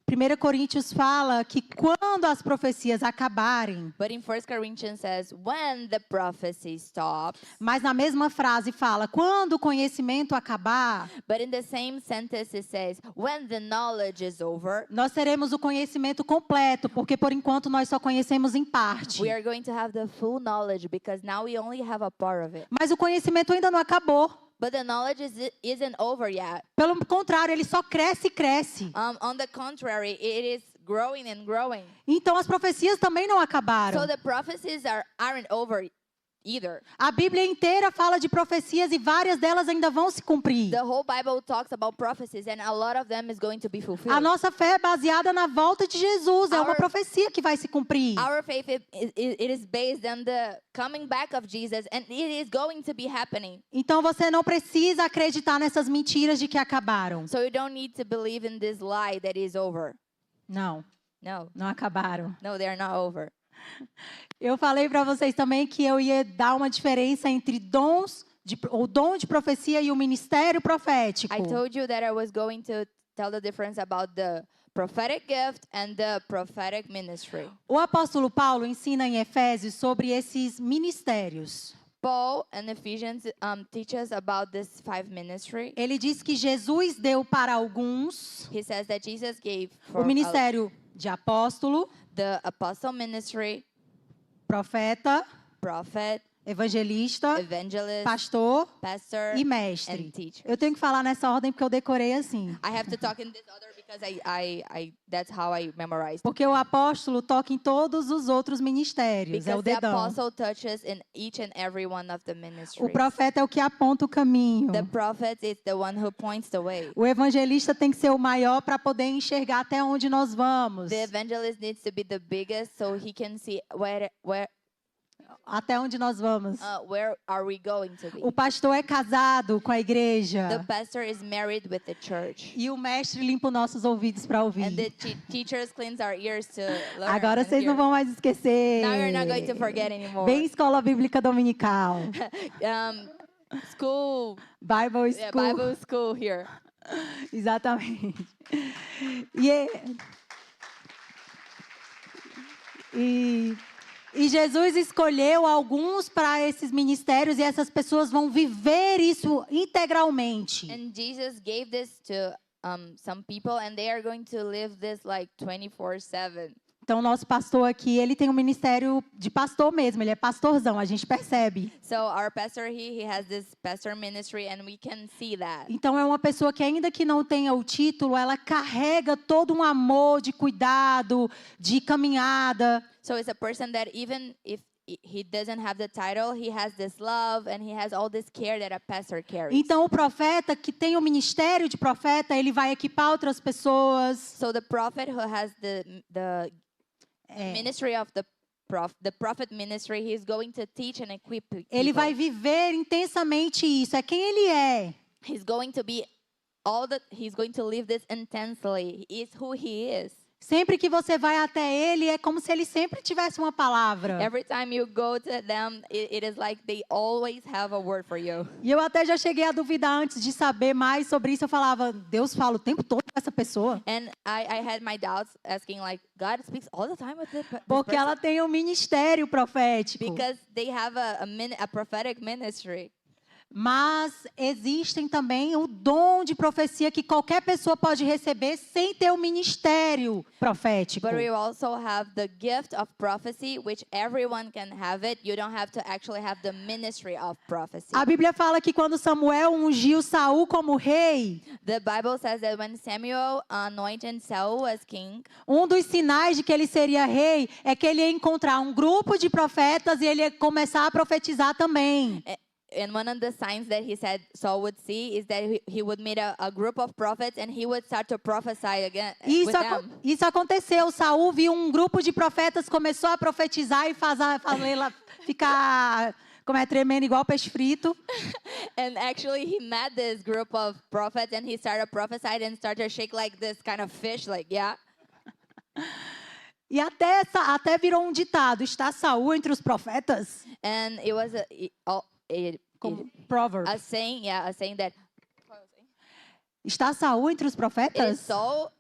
1 Coríntios fala que quando as profecias acabarem, But in 1 Corinthians says, when the prophecy stops, mas na mesma frase fala, quando o conhecimento acabar, but in the same sentence it says, when the knowledge is over, nós teremos o conhecimento completo, porque por enquanto nós só conhecemos em parte. we are going to have the full knowledge because now we only have a part of it. Mas o conhecimento ainda não acabou. But the knowledge isn't over yet. Pelo contrário, ele só cresce e cresce. On the contrary, it is growing and growing. Então as profecias também não acabaram. So the prophecies aren't over either. A Bíblia inteira fala de profecias e várias delas ainda vão se cumprir. The whole Bible talks about prophecies and a lot of them is going to be fulfilled. A nossa fé é baseada na volta de Jesus. É uma Our- profecia que vai se cumprir. Our faith it is based on the coming back of Jesus, and it is going to be happening. Então você não precisa acreditar nessas mentiras de que acabaram. So you don't need to believe in this lie that is over. Não, No, não acabaram. no, they are not over. Eu falei para vocês também que eu ia dar uma diferença entre o dom de profecia e o ministério profético. I told you that I was going to tell the difference about the prophetic gift and the prophetic ministry. O apóstolo Paulo ensina em Efésios sobre esses ministérios. Paul in Ephesians teach us about this 5 ministry. Ele diz que Jesus deu para alguns He says that Jesus gave o for ministério de apóstolo, the apostle ministry, profeta, prophet, evangelista, evangelist, pastor pastor, e and mestre. teacher. Eu tenho que falar nessa ordem porque eu decorei assim. I have to talk in this order because I that's how I memorized. Porque o apóstolo toca em todos os outros ministérios, é o Because the dedão. apostle touches in each and every one of the O ministries. profeta é o que aponta o caminho. The prophet is the one who points the way. O evangelista tem que ser o maior para poder enxergar até onde nós vamos. The evangelist needs to be the biggest so he can see Até onde nós vamos. where are we going to be. O pastor é casado com a The igreja. pastor is married with the church. E o mestre limpa os nossos ouvidos para And ouvir. the teachers cleanse our ears to learn. Agora and vocês não hear. vão mais esquecer. Now you're not going to forget anymore. Bem escola bíblica dominical. School, Bible yeah, school. Bible school here. Exatamente. E Jesus escolheu alguns para esses ministérios e essas pessoas vão viver isso integralmente. And Jesus gave this to some people, and they are going to live this like 24/7. Então, o nosso pastor aqui, ele tem um ministério de pastor mesmo, ele é pastorzão, a gente percebe. So our pastor, he has this pastor ministry, and we can see that. Então, é uma pessoa que, ainda que não tenha o título, ela carrega todo um amor de cuidado, de caminhada. So it's a person that even if he doesn't have the title, he has this love and he has all this care that a pastor carries. Então, o profeta que tem o ministério de profeta, ele vai equipar outras pessoas. So the prophet who has the ministry of the prophet ministry, he's going to teach and equip people. Ele vai viver intensamente isso, é quem ele é. He's going to be he's going to live this intensely. He is who he is. Sempre que você vai até ele, é como se ele sempre tivesse uma palavra. Every time you go to them, it is like they always have a word for you. E eu até já cheguei a duvidar antes de saber mais sobre isso. Eu falava, Deus fala o tempo todo com essa pessoa. And I had my doubts asking like, God speaks all the time with this Porque person? ela tem um ministério profético. Because they have a prophetic ministry. Mas existem também o dom de profecia que qualquer pessoa pode receber sem ter o ministério profético. But we also have the gift of prophecy, which everyone can have it. You don't have to actually have the ministry of prophecy. A Bíblia fala que quando Samuel ungiu Saul como rei, The Bible says that when Samuel anointed Saul as king, um dos sinais de que ele seria rei é que ele ia encontrar um grupo de profetas e ele ia começar a profetizar também. and one of the signs that he said Saul would see is that he would meet a group of prophets and he would start to prophesy again with them. Isso aconteceu. Saul viu um grupo de profetas, começou a profetizar e ficar tremendo igual peixe frito. And actually he met this group of prophets and he started prophesying and started to shake like this kind of fish, like, yeah. E até virou um ditado, está Saul entre os profetas? And it was Proverb. a saying that Está Saul entre os it is profetas? so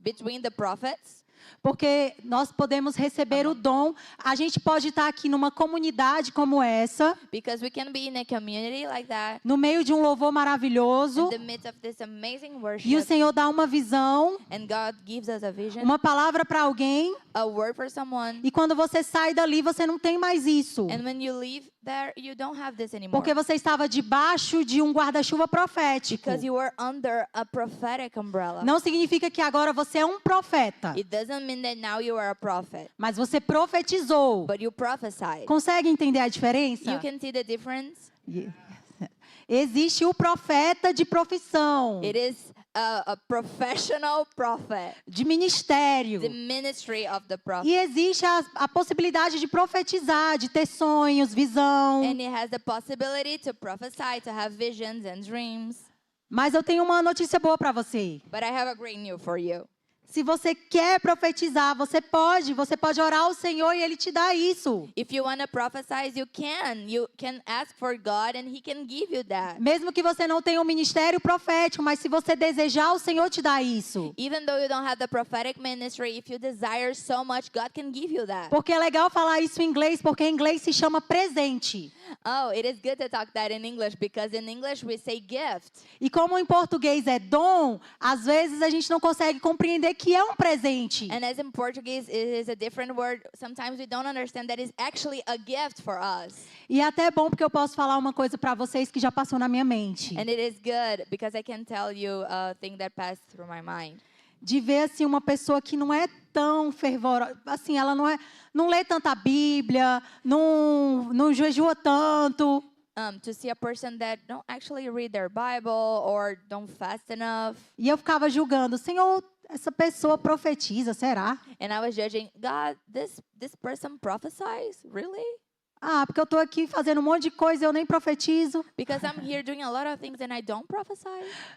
between the prophets. Porque nós podemos receber o dom. A gente pode estar aqui numa comunidade como essa, Because we can be in a community like that, no meio de um louvor maravilhoso, in the midst of this amazing worship, e o Senhor dá uma visão, and God gives us a vision, uma palavra para alguém, a word for someone, e quando você sai dali, você não tem mais isso. and when you leave there, you don't have this anymore. Porque você estava debaixo de um guarda-chuva profético. Because you were under a prophetic umbrella. Não significa que agora você é um profeta, It doesn't mean that now you are a prophet, mas você profetizou. but you prophesied. Consegue entender a diferença? You can see the difference. Existe o profeta de profissão, It is a professional prophet, de ministério. the ministry of the prophet. E existe a possibilidade de profetizar, de ter sonhos, visão. And it has the possibility to prophesy, to have visions and dreams. Mas eu tenho uma notícia boa para você. But I have a great news for you. Se você quer profetizar, você pode orar ao Senhor e Ele te dá isso. If you want to prophesize, you can ask for God and He can give you that. Mesmo que você não tenha um ministério profético, mas se você desejar, o Senhor te dá isso. Even though you don't have the prophetic ministry, if you desire so much, God can give you that. Porque é legal falar isso em inglês, porque em inglês se chama presente. Oh, it is good to talk that in English because in English we say gift. E como em português é dom, às vezes a gente não consegue compreender que é um presente. And as in Portuguese, it is a different word. Sometimes we don't understand that it's actually a gift for us. E é até bom porque eu posso falar uma coisa para vocês que já passou na minha mente. And it is good because I can tell you a thing that passed through my mind. De ver assim uma pessoa que não é tão fervorosa, assim, ela não lê tanta Bíblia, não jejua tanto. To see a person that don't actually read their Bible or don't fast enough. E eu ficava julgando, Senhor, essa pessoa profetiza, será? And I was judging, God, this person prophesies? Really? Ah, porque eu estou aqui fazendo um monte de coisa e eu nem profetizo. Because I'm here doing a lot of things and I don't prophesy.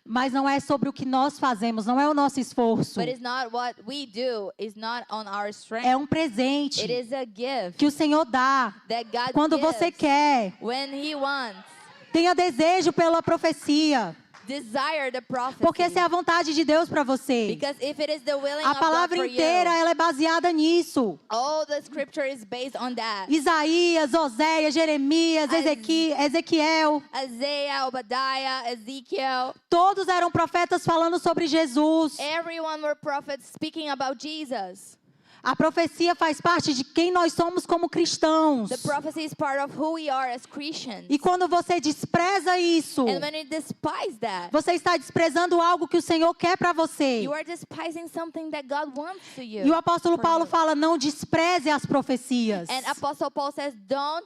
Mas não é sobre o que nós fazemos, não é o nosso esforço. But it's not what we do. It's not on our strength. É um presente It is a gift que o Senhor dá that God quando gives você quer. when He wants. Tenha desejo pela profecia. desire the prophecy. Porque essa é a vontade de Deus para você. Because if it is the willing A of God palavra for inteira you, ela é baseada nisso. all the scripture is based on that. Isaías, Oséias, Jeremias, Ezequiel, Isaiah, Obadiah, Ezekiel, todos eram profetas falando sobre Jesus. everyone were prophets speaking about Jesus. A profecia faz parte de quem nós somos como cristãos. The prophecy is part of who we are as Christians. E quando você despreza isso, And when you despise that, você está desprezando algo que o Senhor quer para você. you are despising something that God wants to you. E o apóstolo for Paulo you. fala, não despreze as profecias. And Apostle Paul says, don't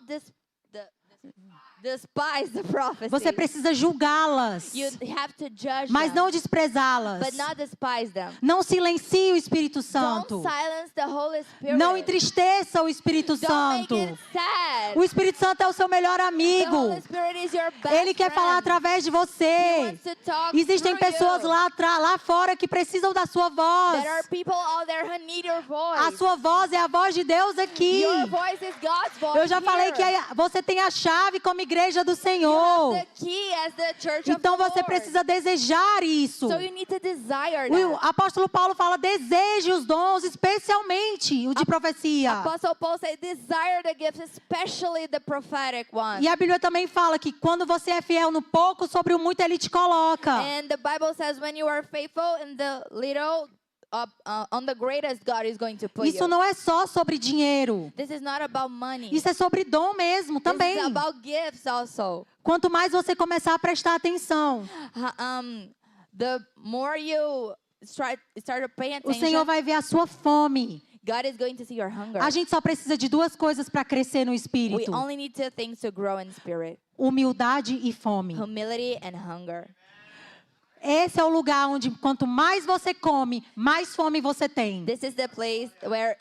despise the prophecy. Você precisa julgá-las, You have to judge mas them, não desprezá-las. but not despise them. Não silencie o Espírito Santo. Don't silence the Holy Spirit. Não entristeça o Espírito Don't Santo. make it sad. O Espírito Santo é o seu melhor The amigo. Holy Spirit is your best Ele quer falar friend. através de He você. wants to talk Existem through pessoas you. lá fora que precisam da sua voz. There are people out there who need your voice. A sua voz é a voz de Deus aqui. Your voice is God's voice. Eu já falei que here. você tem a chave como igreja do Senhor. You have the key as the church Então of the você Lord. precisa desejar isso. So you need to desire O that. apóstolo Paulo fala, deseje os dons, especialmente o de profecia. Apostle Paul said, desire the gifts, especially the prophetic ones. E a Bíblia também fala que quando você é fiel no pouco, sobre o muito ele te coloca. And the Bible says when you are faithful in the little, on the greatest God is going to put Isso you. não é só sobre dinheiro. This is not about money. Isso é sobre dom mesmo, também. This is about gifts also. Quanto mais você começar a prestar atenção, The more you start to pay o attention, Senhor vai ver a sua fome. God is going to see your hunger. A gente só precisa de duas coisas para crescer no We espírito: only need two things to grow in spirit: humildade e fome. humility and hunger. Esse é o lugar onde quanto mais você come, mais fome você tem. This is the place where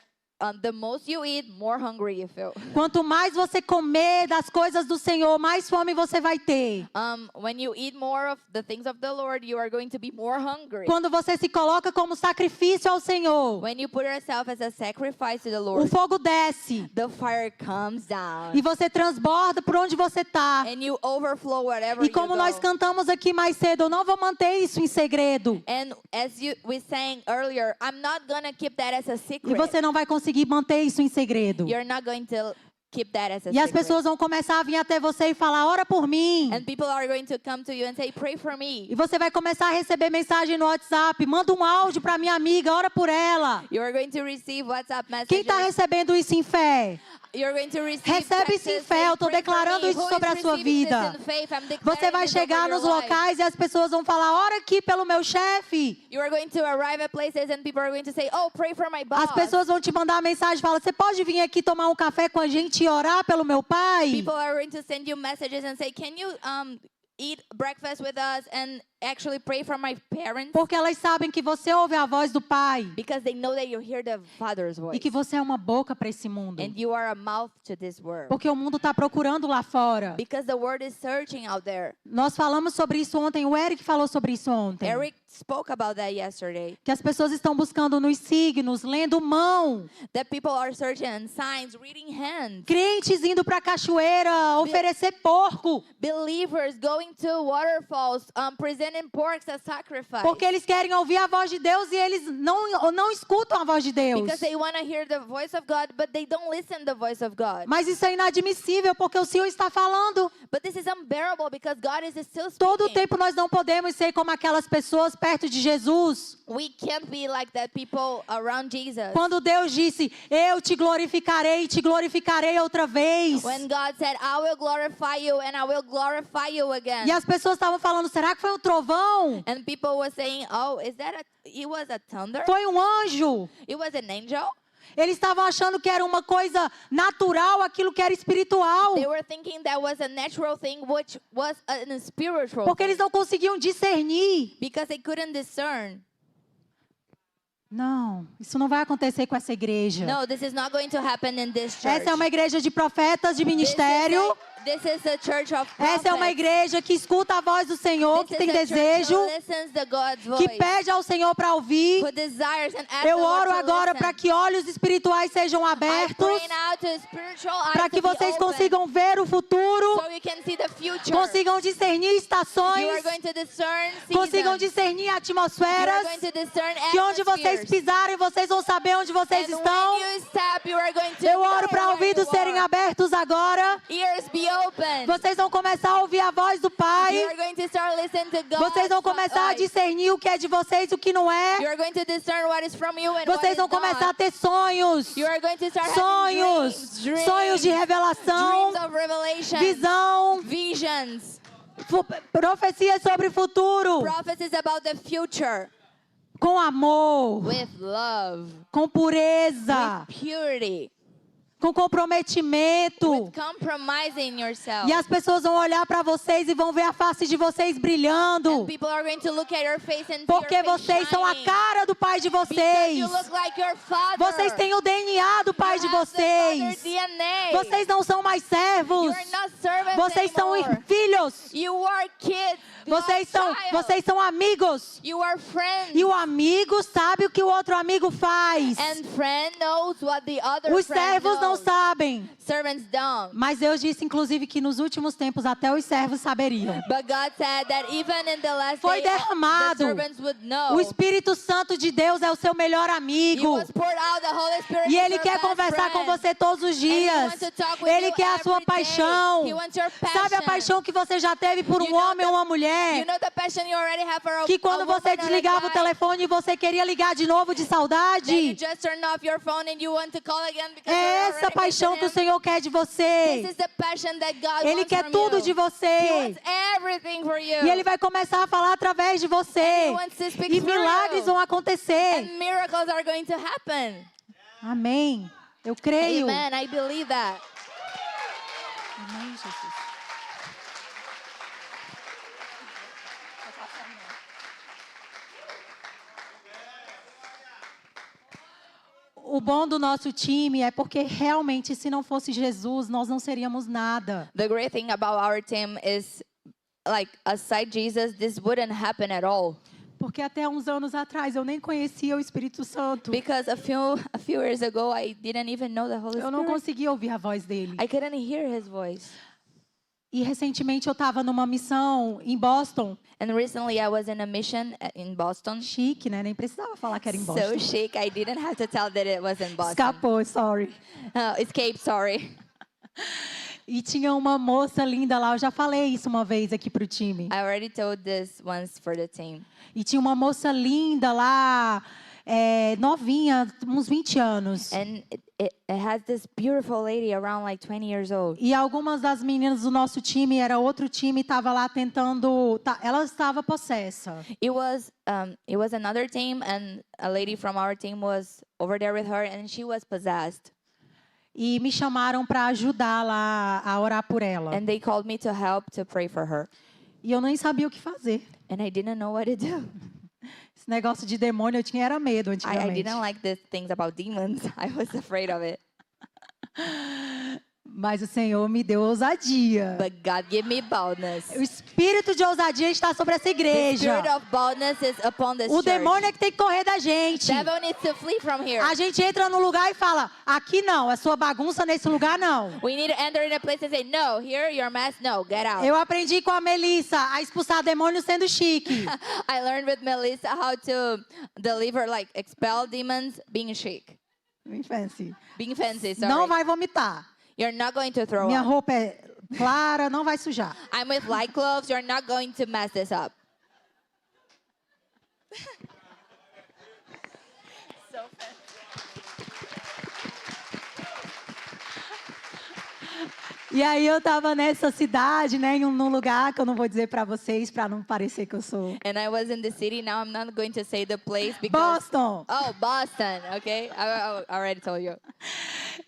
the most you eat, more hungry you feel. Quanto mais você comer das coisas do Senhor, mais fome você vai ter. When you eat more of the things of the Lord, you are going to be more hungry. Quando você se coloca como sacrifício ao Senhor, When you put yourself as a sacrifice to the o Lord, fogo desce the fire comes down. e você transborda por onde você está. And you overflow wherever E como you nós go. cantamos aqui mais cedo, eu não vou manter isso em segredo. And as we sang earlier, I'm not gonna keep that as a E secret. você não vai conseguir manter isso em segredo. You're not going to keep that as a E as secret. pessoas vão começar a vir até você e falar, ora por mim. And people are going to come to you and say, pray for me. E você vai começar a receber mensagem no WhatsApp, manda um áudio para minha amiga, ora por ela. You are going to receive WhatsApp messages. Quem está recebendo isso em fé? You're going to receive Recebe isso em texts fé, saying, eu estou "Pray for declarando me." isso Who sobre is a sua receiving this vida. in faith? I'm declaring Você vai this over chegar your nos life. locais e as pessoas vão falar, ora aqui pelo meu chefe. You are going to arrive at places and people are going to say, oh, pray for my boss. As pessoas vão te mandar mensagem e falar, você pode vir aqui tomar um café com a gente e orar pelo meu pai? People are going to send you messages and say, can you eat breakfast with us and actually pray for my parents? Porque elas sabem que você ouve a voz do pai Because they know that you hear the Father's voice. e que você é uma boca para esse mundo. And you are a mouth to this world. Porque o mundo está procurando lá fora. Because the word is searching out there. Nós falamos sobre isso ontem, o Eric falou sobre isso ontem. Eric spoke about that yesterday. Que as pessoas estão buscando nos signos, lendo mão. That people are searching in signs, reading hands. Crentes indo para a cachoeira oferecer porco. Believers going to waterfalls, presenting porks as sacrifice. Porque eles querem ouvir a voz de Deus e eles não escutam a voz de Deus. Because they want to hear the voice of God, but they don't listen the voice of God. Mas isso é inadmissível porque o Senhor está falando. But this is unbearable because God is still speaking. Todo o tempo nós não podemos ser como aquelas pessoas perto de Jesus. We can't be like that people around Jesus. Quando Deus disse, eu te glorificarei outra vez. When God said, I will glorify you and I will glorify you again. E as pessoas estavam falando, será que foi um trovão? And people were saying, oh, it was a thunder? Foi um anjo? It was an angel? Eles estavam achando que era uma coisa natural, aquilo que era espiritual. They were thinking that was a natural thing, which was a spiritual Porque thing. eles não conseguiam discernir. Because they couldn't discern. Não, isso não vai acontecer com essa igreja. No, this is not going to happen in this church. Essa é uma igreja de profetas, de ministério. This is a church of Essa é uma prophets. igreja que escuta a voz do Senhor, que This tem is a church desejo, who listens to God's voice. que pede ao Senhor para ouvir. Who desires and asks Eu the Lord oro to agora listen. para que olhos espirituais sejam I abertos, pray now to spiritual eyes para que to be vocês open, consigam ver o futuro, so you can see the future. consigam discernir You estações, are going to discern consigam seasons. discernir You are atmosferas, going to discern que onde vocês atmospheres. pisarem, vocês vão saber onde vocês And estão. when you step, you are going to Eu know oro para where ouvidos you serem are. abertos agora. Ears be open. Vocês vão começar a ouvir a voz do You Pai. are going to start listening to God's Vocês vão começar a voice. discernir o que é de vocês e o que não You é. are going to discern what is from you and what Vocês is vão começar a not. ter sonhos. You are going to start Sonhos. having dreams, Sonhos de revelação. dreams of revelation, Visão. visions, Profecias sobre o futuro. prophecies about the future Com amor. with love, Com pureza. with purity, Com comprometimento. with compromising yourself. E as pessoas vão olhar para vocês e vão ver a face de vocês brilhando. And people are going to look at your face and see Porque your face vocês são a shining. cara do Pai de Because vocês. you look like your father. Vocês têm o DNA do Pai You de have the vocês. father's DNA. Vocês não são mais You servos. are not servants Vocês são anymore. filhos. You are kids. You Vocês are child. vocês são amigos. You are friends. E o amigo sabe o que o outro amigo faz. And friend knows what the other Os friend servos não knows. sabem. Servants don't. Mas Deus disse, inclusive, que nos últimos tempos até os servos saberiam. But God said that even in the last Foi day, derramado. the servants would know. O Espírito Santo de Deus é o seu melhor He amigo. was poured out, the Holy Spirit E is Ele your quer best conversar com friend. você todos os And He dias. wants to talk with Ele you quer a sua every day. paixão. He wants your passion. Sabe a paixão que você já teve por um You know homem ou uma mulher? You know the passion you already have for a, Que a quando woman você or a desligava o guy? telefone e você queria ligar de novo de Then you saudade? just turn off your phone and you want to call again because É you're essa already paixão que o missing him. Senhor quer de This você. is the passion that God Ele wants quer from tudo you. de He você. wants everything for you. E Ele vai começar a falar através de você. He wants to speak E through milagres you. vão acontecer. And miracles are going to happen. Amém. Eu creio. Amen. I believe that. Amém, Jesus. O bom do nosso time é porque realmente, se não fosse Jesus, nós não seríamos nada. The great thing about our team is, like, aside Jesus, this wouldn't happen at all. Porque até uns anos atrás eu nem conhecia o Espírito Santo. Because a few years ago, I didn't even know the Holy Eu não Spirit. conseguia ouvir a voz dele. I couldn't hear His voice. E recentemente eu estava numa missão em Boston. And recently, I was in a mission in Boston. Chique, né? Nem precisava falar que era em So Boston. chic, I didn't have to tell that it was in Boston. Escapou, sorry. Escape, sorry. E tinha uma moça linda lá, eu já falei isso uma vez aqui pro time. I already told this once for the team. E tinha uma moça linda lá, novinha, uns 20 anos. And it has this beautiful lady around like 20 years old. E algumas das meninas do nosso time, era outro time, estava lá tentando, ela estava possessa. It was another team, and a lady from our team was over there with her, and she was possessed. E me chamaram para ajudar lá a orar por ela. And they called me to help to pray for her. E eu nem sabia o que fazer. And I didn't know what to do. Esse negócio de demônio eu tinha era medo I antigamente. didn't like the things about demons. I was afraid of it. Mas o Senhor me deu ousadia. But God gave me boldness. O espírito de ousadia está sobre essa The igreja. spirit of boldness is upon this O church. demônio é que tem que correr da gente. Devil needs to flee from here. A gente entra no lugar e fala, aqui não, é sua bagunça nesse lugar não. We need to enter in a place and say, no, here, your mess, no, get out. Eu aprendi com a Melissa a expulsar demônio sendo chique. I learned with Melissa how to deliver, like, expel demons being chic. Bem fancy. Being fancy, sorry. Não vai vomitar. You're not going to throw Minha up. roupa é clara, não vai sujar. I'm with light clothes. You're not going to mess this up. E aí eu tava nessa cidade, né, num lugar que eu não vou dizer pra vocês, pra não parecer que eu sou And I was in the city. Now I'm not going to say the place because... Boston. Oh, Boston. Okay, I already told you.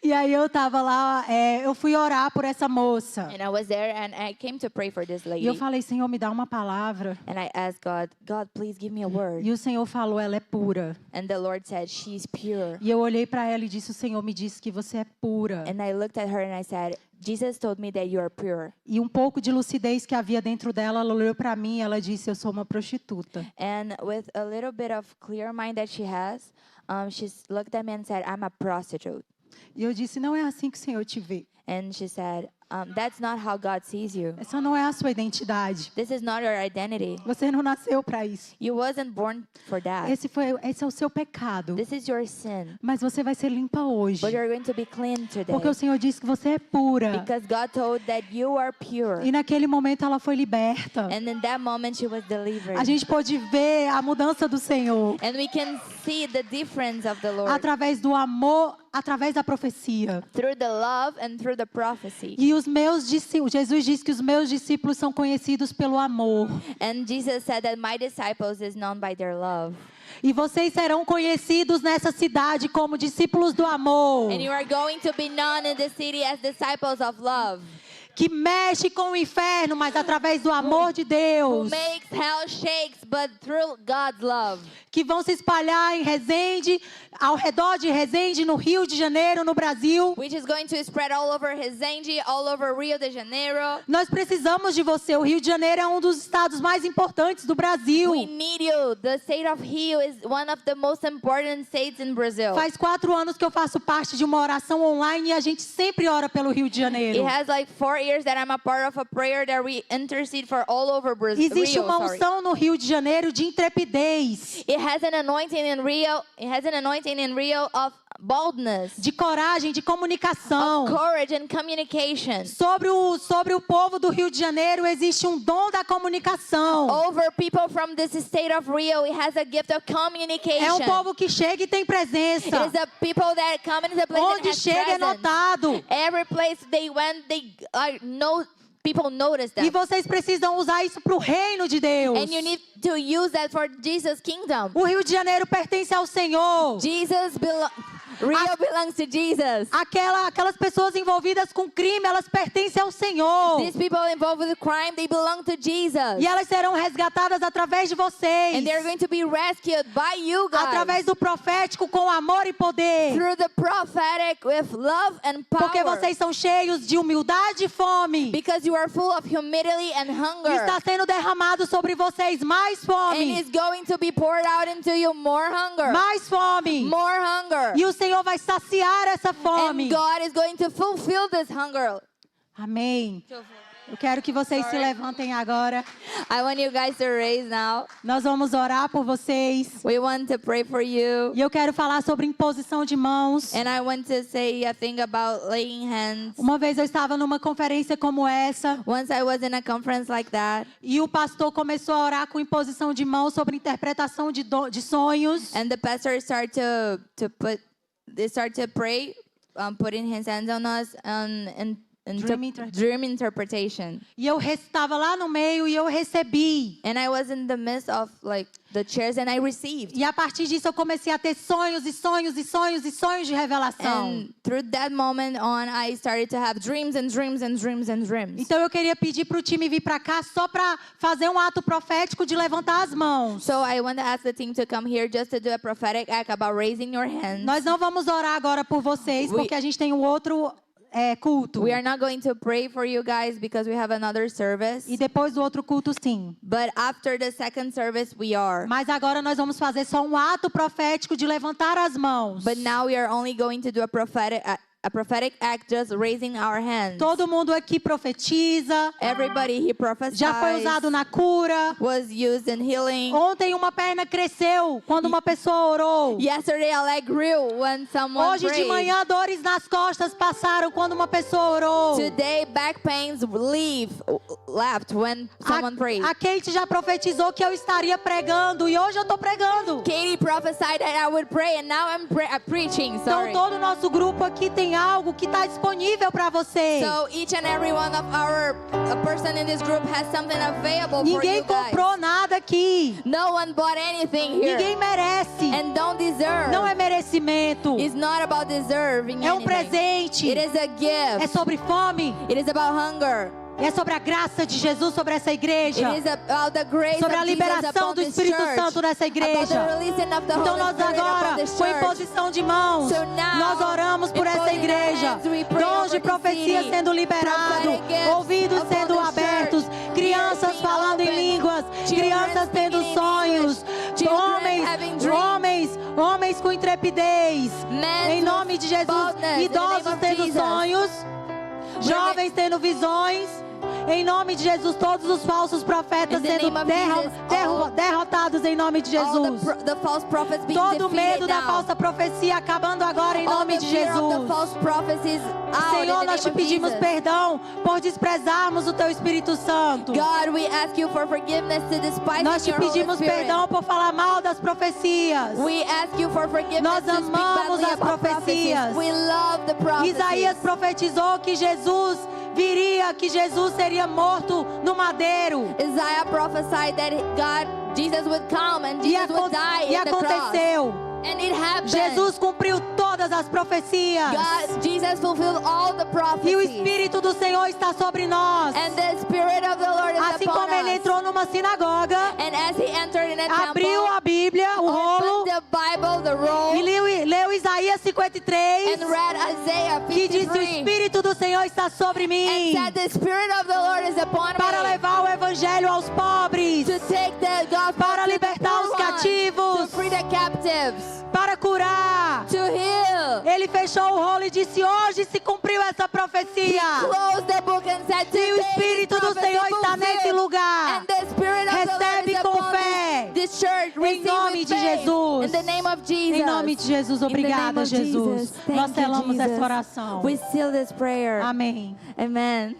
E aí eu tava lá, eu fui orar por essa moça. And I was there and I came to pray for this E eu lady. falei, Senhor, me dá uma palavra. And I asked God, God, please give me a word. E o Senhor falou, ela é pura. And the Lord said, she's pure. E eu olhei para ela e disse, o Senhor me disse que você é pura. And I looked at her and I said, Jesus told me that you are pure. E um pouco de lucidez que havia dentro dela, ela olhou para mim e ela disse, eu sou uma prostituta. And with a little bit of clear mind that she has, she looked at me and said, I'm a prostitute. E eu disse, não é assim que o Senhor te vê. And she said, that's not how God sees you. Essa não é a sua identidade. This is not your identity. Você não nasceu para isso. You wasn't born for that. Esse é o seu pecado. This is your sin. Mas você vai ser limpa hoje. But you're going to be clean today. Porque o Senhor disse que você é pura. Because God told that you are pure. E naquele momento ela foi liberta. And in that moment she was delivered. A gente pôde ver a mudança do Senhor. And we can see the difference of the Lord. Através do amor, através da profecia. Through the love and through the prophecy. E os meus discípulos, Jesus disse que os meus discípulos são conhecidos pelo amor. And Jesus said that my disciples is known by their love. E vocês serão conhecidos nessa cidade como discípulos do amor. And you are going to be known in the city as disciples of love. Que mexe com o inferno, mas através do amor de Who Deus. makes hell shakes, but through God's love. Que vão se espalhar em Resende, ao redor de Resende, no Rio de Janeiro, no Brasil. Which is going to spread all over Resende, all over Rio de Janeiro. Nós precisamos de você. O Rio de Janeiro é um dos estados mais importantes do Brasil. We need you. The state of Rio is one of the most important states in Brazil. Faz 4 anos que eu faço parte de uma oração online e a gente sempre ora pelo Rio de Janeiro. It has like 4 years that I'm a part of a prayer that we intercede for all over Brazil. Existe uma unção no Rio de Janeiro de intrepidez, It has an anointing in Rio. It has an anointing in Rio of boldness, de coragem, de comunicação. of courage and communication. Sobre o povo do Rio de Janeiro existe um dom da comunicação. Over people from this state of Rio, it has a gift of communication. É um povo que chega e tem presença. It is a people that come into the place that Onde has chega é presence. notado. Every place they went, they know people notice them. E vocês precisam usar isso para o reino de Deus. And you need to use that for Jesus' kingdom. O Rio de Janeiro pertence ao Senhor. Rio belongs to Jesus. Aquelas pessoas envolvidas com crime, elas pertencem ao Senhor. These people involved with crime, they belong to Jesus. E elas serão resgatadas através de vocês. And they're going to be rescued by you guys. Através do profético com amor e poder. Through the prophetic with love and power. Porque vocês são cheios de humildade e fome. Because you are full of humility and E hunger. está sendo derramado sobre vocês mais And fome. it's going to be poured out into you more hunger. Mais fome. More hunger. E o Senhor vai saciar essa fome. And God is going to fulfill this hunger. Amém. Eu quero que vocês se levantem agora. I want you guys to raise now. Nós vamos orar por vocês. We want to pray for you. E eu quero falar sobre imposição de mãos. And I want to say a thing about laying hands. Uma vez eu estava numa conferência como essa. Once I was in a conference like that. E o pastor começou a orar com imposição de mãos sobre interpretação de sonhos. And the pastor started they start to pray, putting his hands on us and dream interpretation. E eu estava lá no meio e eu recebi. And I was in the midst of like the chairs and I received. E a partir disso eu comecei a ter sonhos e sonhos e sonhos e sonhos de revelação. And through that moment on, I started to have dreams and dreams and dreams and dreams. Então eu queria pedir para o time vir para cá só para fazer um ato profético de levantar as mãos. So I want to ask the team to come here just to do a prophetic act about raising your hands. Nós não vamos orar agora por vocês porque a gente tem um outro culto. We are not going to pray for you guys because we have another service. E depois do outro culto, sim. But after the second service, we are. Mas agora nós vamos fazer só um ato profético de levantar as mãos. But now we are only going to do a prophetic act, just raising our hands. Todo mundo aqui profetiza. Everybody here prophesies. Já foi usado na cura. Was used in healing. Ontem uma perna cresceu quando uma pessoa orou. Yesterday a leg grew when someone Hoje prayed. de manhã dores nas costas passaram quando uma pessoa orou. Today back pains left when someone prayed. A Kate já profetizou que eu estaria pregando e hoje eu estou pregando. Katie prophesied that I would pray and now I'm preaching. Então Sorry. todo o nosso grupo aqui tem tem algo que está disponível para você. So each and every one of our a person in this group has something available for Ninguém you guys. comprou nada aqui. No one bought anything here. Ninguém merece. And don't deserve. Não é merecimento. It's not about deserving É um anything. presente. It is a gift. É sobre fome. It is about hunger. É sobre a graça de Jesus sobre essa igreja. It is about the grace Sobre a of Jesus liberação upon do this Espírito church. Santo nessa About igreja. the releasing of the Então Holy nós Spirit agora, upon this com church. imposição de mãos, So now, nós oramos por essa imposing our igreja. hands, we pray Dons de over the profecia city. sendo liberados, Prophetic gifts ouvidos upon sendo the abertos, church. crianças Ears being falando em opened. línguas, Children crianças tendo speaking in sonhos, English. Children having dreams. homens com intrepidez. Men Em nome de Jesus, boldness, in the name idosos of tendo Jesus. sonhos, jovens tendo visões. Em nome de Jesus, todos os falsos profetas In the sendo name of Jesus, all- derrotados em nome de All Jesus. the false prophets being Todo defeated medo da now. falsa profecia acabando agora em All nome the de fear of the Jesus. false prophecies out in Senhor, the nós name te of pedimos Jesus. perdão por desprezarmos o Teu Espírito Santo. God, we ask you for forgiveness to despise Nós te your Holy pedimos Spirit. perdão por falar mal das profecias. We ask you for forgiveness Nós to speak amamos badly as about prophecies. profecias. We love the prophecies. Isaías profetizou que Jesus viria, que Jesus seria morto no madeiro. Isaiah prophesied that Jesus would come and E, Jesus would die e in the cross. aconteceu. And it happened. Jesus cumpriu todas as profecias. Jesus fulfilled all the E o prophecies. Espírito do Senhor está sobre nós. And the Spirit of the Lord is Assim upon como ele us. entrou numa sinagoga, And as he entered in a abriu temple, a Bíblia, o rolo, opened the Bible, the roll, e leu Isaías 53, and read Isaiah que diz: o 53. Espírito do Senhor está sobre mim, And said, the Spirit of the Lord is upon para me levar o evangelho aos pobres, to take the gospel para to the libertar poor os ones, cativos, to free the captives, para curar. to heal. Ele fechou o rolo e disse: hoje se cumpriu essa profecia. Closed the book and said, E o "Today Espírito this do prophecy Senhor está fulfilled." nesse lugar. And the Spirit of the Lord Recebe is com upon fé. this church. Receive nome with de faith. Jesus. In the name of Jesus. Em nome de Jesus, In the name obrigada, of Jesus. Jesus. Thank Nós you, selamos Jesus. essa oração. We seal this prayer. Amém. Amen.